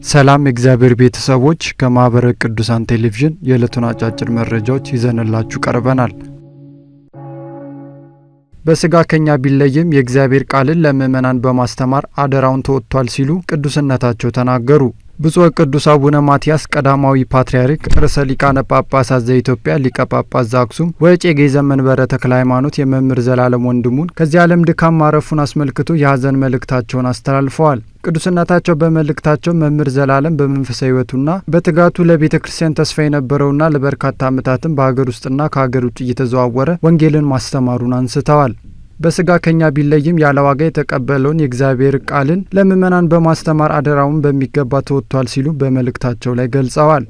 ሰላም እግዚአብሔር ቤተሰቦች ከማህበረ ቅዱሳን ቴሌቪዥን የዕለቱን አጫጭር መረጃዎች ይዘንላችሁ ቀርበናል። በስጋ ከኛ ቢለይም የእግዚአብሔር ቃልን ለምእመናን በማስተማር አደራውን ተወጥቷል ሲሉ ቅዱስነታቸው ተናገሩ። ብፁዕ ቅዱስ አቡነ ማትያስ ቀዳማዊ ፓትርያርክ ርዕሰ ሊቃነ ጳጳሳት ዘኢትዮጵያ ሊቀ ጳጳስ ዘአክሱም ወዕጨጌ ዘመንበረ ተክለ ሃይማኖት የመምህር ዘላለም ወንድሙን ከዚህ ዓለም ድካም ማረፉን አስመልክቶ የሐዘን መልእክታቸውን አስተላልፈዋል። ቅዱስነታቸው በመልእክታቸው መምህር ዘላለም በመንፈሳዊ ሕይወቱና በትጋቱ ለቤተ ክርስቲያን ተስፋ የነበረውና ለበርካታ ዓመታትም በሀገር ውስጥና ከሀገር ውጭ እየተዘዋወረ ወንጌልን ማስተማሩን አንስተዋል። በስጋ ከኛ ቢለይም ያለ ዋጋ የተቀበለውን የእግዚአብሔር ቃልን ለምእመናን በማስተማር አደራውን በሚገባ ተወጥቷል ሲሉ በመልእክታቸው ላይ ገልጸዋል።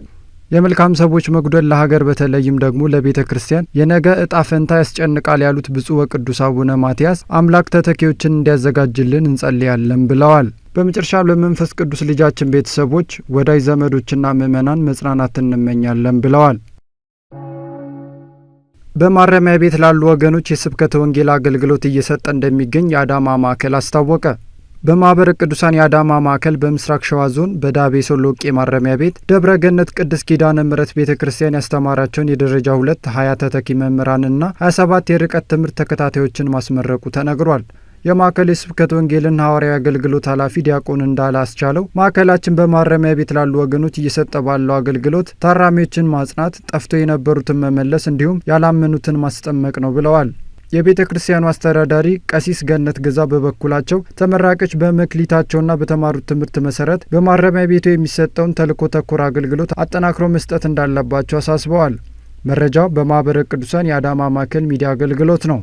የመልካም ሰዎች መጉደል ለሀገር በተለይም ደግሞ ለቤተ ክርስቲያን የነገ እጣ ፈንታ ያስጨንቃል ያሉት ብፁዕ ወቅዱስ አቡነ ማትያስ አምላክ ተተኪዎችን እንዲያዘጋጅልን እንጸልያለን ብለዋል። በመጨረሻ ለመንፈስ ቅዱስ ልጃችን ቤተሰቦች፣ ወዳጅ ዘመዶችና ምእመናን መጽናናት እንመኛለን ብለዋል። በማረሚያ ቤት ላሉ ወገኖች የስብከተ ወንጌል አገልግሎት እየሰጠ እንደሚገኝ የአዳማ ማዕከል አስታወቀ። በማህበረ ቅዱሳን የአዳማ ማዕከል በምስራቅ ሸዋ ዞን በዳቤ ሶሎቄ ማረሚያ ቤት ደብረ ገነት ቅድስት ኪዳነ ምሕረት ቤተ ክርስቲያን ያስተማራቸውን የደረጃ 2 20 ተተኪ መምህራንና 27 የርቀት ትምህርት ተከታታዮችን ማስመረቁ ተነግሯል። የማዕከል የስብከተ ወንጌልን ሐዋርያዊ አገልግሎት ኃላፊ ዲያቆን እንዳለ አስቻለው ማዕከላችን በማረሚያ ቤት ላሉ ወገኖች እየሰጠ ባለው አገልግሎት ታራሚዎችን ማጽናት፣ ጠፍቶ የነበሩትን መመለስ እንዲሁም ያላመኑትን ማስጠመቅ ነው ብለዋል። የቤተ ክርስቲያኑ አስተዳዳሪ ቀሲስ ገነት ግዛ በበኩላቸው ተመራቂዎች በመክሊታቸውና በተማሩት ትምህርት መሰረት በማረሚያ ቤቱ የሚሰጠውን ተልዕኮ ተኮር አገልግሎት አጠናክሮ መስጠት እንዳለባቸው አሳስበዋል። መረጃው በማህበረ ቅዱሳን የአዳማ ማዕከል ሚዲያ አገልግሎት ነው።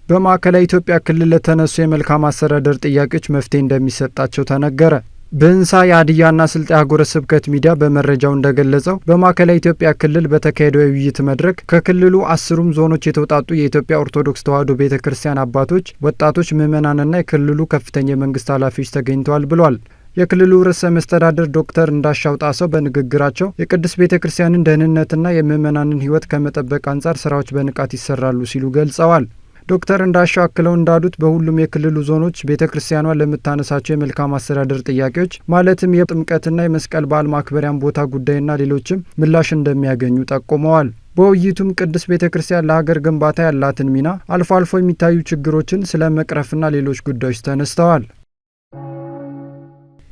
በማዕከላዊ ኢትዮጵያ ክልል ለተነሱ የመልካም አስተዳደር ጥያቄዎች መፍትሄ እንደሚሰጣቸው ተነገረ። በእንሳ የሀዲያና ስልጤ አህጉረ ስብከት ሚዲያ በመረጃው እንደገለጸው በማዕከላዊ ኢትዮጵያ ክልል በተካሄደው የውይይት መድረክ ከክልሉ 10ሩም ዞኖች የተውጣጡ የኢትዮጵያ ኦርቶዶክስ ተዋሕዶ ቤተ ክርስቲያን አባቶች፣ ወጣቶች፣ ምዕመናንና የክልሉ ከፍተኛ የመንግስት ኃላፊዎች ተገኝተዋል ብሏል። የክልሉ ርዕሰ መስተዳድር ዶክተር እንዳሻው ጣሰው በንግግራቸው የቅድስት ቤተ ክርስቲያንን ደህንነትና የምዕመናንን ሕይወት ከመጠበቅ አንጻር ስራዎች በንቃት ይሰራሉ ሲሉ ገልጸዋል። ዶክተር እንዳሻው አክለው እንዳሉት በሁሉም የክልሉ ዞኖች ቤተ ክርስቲያኗ ለምታነሳቸው የመልካም አስተዳደር ጥያቄዎች ማለትም የጥምቀትና የመስቀል በዓል ማክበሪያን ቦታ ጉዳይና ሌሎችም ምላሽ እንደሚያገኙ ጠቁመዋል። በውይይቱም ቅድስት ቤተ ክርስቲያን ለሀገር ግንባታ ያላትን ሚና፣ አልፎ አልፎ የሚታዩ ችግሮችን ስለ መቅረፍና ሌሎች ጉዳዮች ተነስተዋል።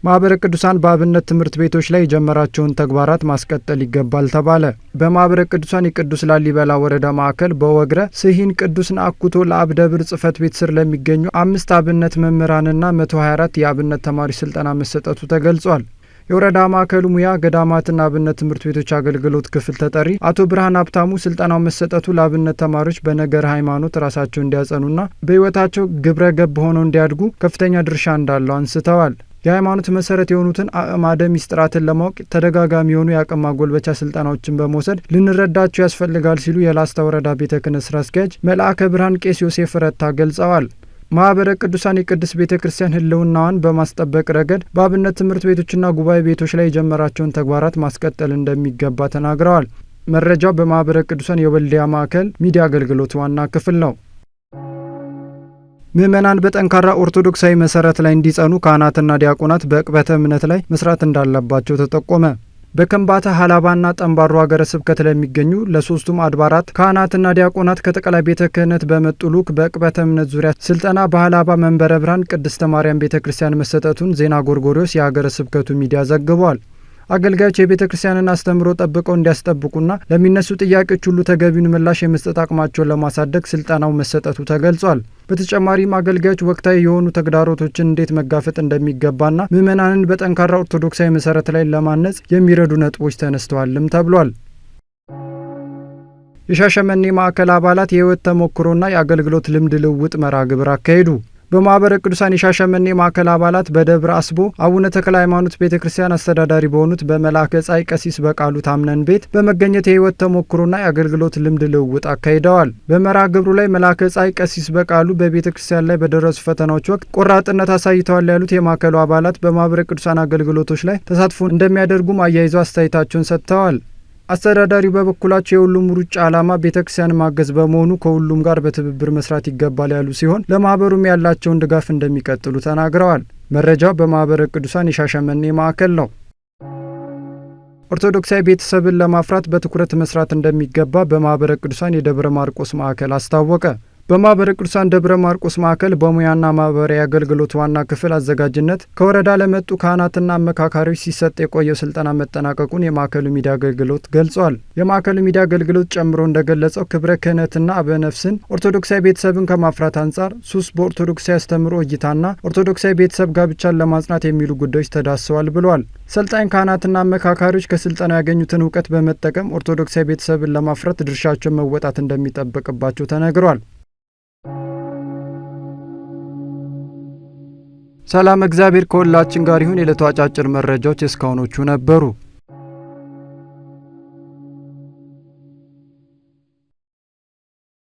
ማህበረ ቅዱሳን በአብነት ትምህርት ቤቶች ላይ የጀመራቸውን ተግባራት ማስቀጠል ይገባል ተባለ። በማህበረ ቅዱሳን የቅዱስ ላሊበላ ወረዳ ማዕከል በወግረ ስሂን ቅዱስ ነአኩቶ ለአብ ደብር ጽሕፈት ቤት ስር ለሚገኙ 5 አብነት መምህራንና 124 የአብነት ተማሪ ስልጠና መሰጠቱ ተገልጿል። የወረዳ ማዕከሉ ሙያ ገዳማትና አብነት ትምህርት ቤቶች አገልግሎት ክፍል ተጠሪ አቶ ብርሃን ሀብታሙ ስልጠናው መሰጠቱ ለአብነት ተማሪዎች በነገር ሃይማኖት ራሳቸው እንዲያጸኑና በሕይወታቸው ግብረ ገብ ሆነው እንዲያድጉ ከፍተኛ ድርሻ እንዳለው አንስተዋል። የሃይማኖት መሰረት የሆኑትን አእማደ ሚስጥራትን ለማወቅ ተደጋጋሚ የሆኑ የአቅም ማጎልበቻ ስልጠናዎችን በመውሰድ ልንረዳቸው ያስፈልጋል ሲሉ የላስታ ወረዳ ቤተ ክህነት ስራ አስኪያጅ መልአከ ብርሃን ቄስ ዮሴፍ ረታ ገልጸዋል። ማህበረ ቅዱሳን የቅድስት ቤተ ክርስቲያን ሕልውናዋን በማስጠበቅ ረገድ በአብነት ትምህርት ቤቶችና ጉባኤ ቤቶች ላይ የጀመራቸውን ተግባራት ማስቀጠል እንደሚገባ ተናግረዋል። መረጃው በማህበረ ቅዱሳን የወልዲያ ማዕከል ሚዲያ አገልግሎት ዋና ክፍል ነው። ምዕመናን በጠንካራ ኦርቶዶክሳዊ መሰረት ላይ እንዲጸኑ ካህናትና ዲያቆናት በዕቅበተ እምነት ላይ መስራት እንዳለባቸው ተጠቆመ። በከምባታ ሀላባና ጠንባሮ ሀገረ ስብከት ለሚገኙ ለ3ቱም አድባራት ካህናትና ዲያቆናት ከጠቅላይ ቤተ ክህነት በመጡ ልዑክ በዕቅበተ እምነት ዙሪያ ስልጠና በሀላባ መንበረ ብርሃን ቅድስተ ማርያም ቤተ ክርስቲያን መሰጠቱን ዜና ጎርጎሪዮስ የሀገረ ስብከቱ ሚዲያ ዘግቧል። አገልጋዮች የቤተ ክርስቲያንን አስተምሮ ጠብቀው እንዲያስጠብቁና ለሚነሱ ጥያቄዎች ሁሉ ተገቢውን ምላሽ የመስጠት አቅማቸውን ለማሳደግ ስልጠናው መሰጠቱ ተገልጿል። በተጨማሪም አገልጋዮች ወቅታዊ የሆኑ ተግዳሮቶችን እንዴት መጋፈጥ እንደሚገባና ምዕመናንን በጠንካራ ኦርቶዶክሳዊ መሰረት ላይ ለማነጽ የሚረዱ ነጥቦች ተነስተዋልም ተብሏል። የሻሸመኔ ማዕከል አባላት የሕይወት ተሞክሮና የአገልግሎት ልምድ ልውውጥ መርሃ ግብር አካሄዱ። በማህበረ ቅዱሳን የሻሸመኔ ማዕከል አባላት በደብረ አስቦ አቡነ ተክለ ሃይማኖት ቤተ ክርስቲያን አስተዳዳሪ በሆኑት በመልአከ ፀሐይ ቀሲስ በቃሉ ታምነን ቤት በመገኘት የሕይወት ተሞክሮና የአገልግሎት ልምድ ልውውጥ አካሂደዋል። በመርሃ ግብሩ ላይ መልአከ ፀሐይ ቀሲስ በቃሉ በቤተ ክርስቲያን ላይ በደረሱ ፈተናዎች ወቅት ቆራጥነት አሳይተዋል ያሉት የማዕከሉ አባላት በማህበረ ቅዱሳን አገልግሎቶች ላይ ተሳትፎ እንደሚያደርጉም አያይዘው አስተያየታቸውን ሰጥተዋል። አስተዳዳሪው በበኩላቸው የሁሉም ሩጫ ዓላማ ቤተክርስቲያን ማገዝ በመሆኑ ከሁሉም ጋር በትብብር መስራት ይገባል ያሉ ሲሆን ለማህበሩም ያላቸውን ድጋፍ እንደሚቀጥሉ ተናግረዋል። መረጃው በማህበረ ቅዱሳን የሻሸመኔ ማዕከል ነው። ኦርቶዶክሳዊ ቤተሰብን ለማፍራት በትኩረት መስራት እንደሚገባ በማህበረ ቅዱሳን የደብረ ማርቆስ ማዕከል አስታወቀ። በማህበረ ቅዱሳን ደብረ ማርቆስ ማዕከል በሙያና ማህበራዊ አገልግሎት ዋና ክፍል አዘጋጅነት ከወረዳ ለመጡ ካህናትና አመካካሪዎች ሲሰጥ የቆየው ስልጠና መጠናቀቁን የማዕከሉ ሚዲያ አገልግሎት ገልጿል። የማዕከሉ ሚዲያ አገልግሎት ጨምሮ እንደገለጸው ክብረ ክህነትና አበነፍስን ኦርቶዶክሳዊ ቤተሰብን ከማፍራት አንጻር ሱስ በኦርቶዶክሳዊ አስተምህሮ እይታና ኦርቶዶክሳዊ ቤተሰብ ጋብቻን ለማጽናት የሚሉ ጉዳዮች ተዳስሰዋል ብሏል። ሰልጣኝ ካህናትና አመካካሪዎች ከስልጠናው ያገኙትን እውቀት በመጠቀም ኦርቶዶክሳዊ ቤተሰብን ለማፍራት ድርሻቸውን መወጣት እንደሚጠበቅባቸው ተነግሯል። ሰላም እግዚአብሔር ከሁላችን ጋር ይሁን። የዕለቱ አጫጭር መረጃዎች እስካሁኖቹ ነበሩ።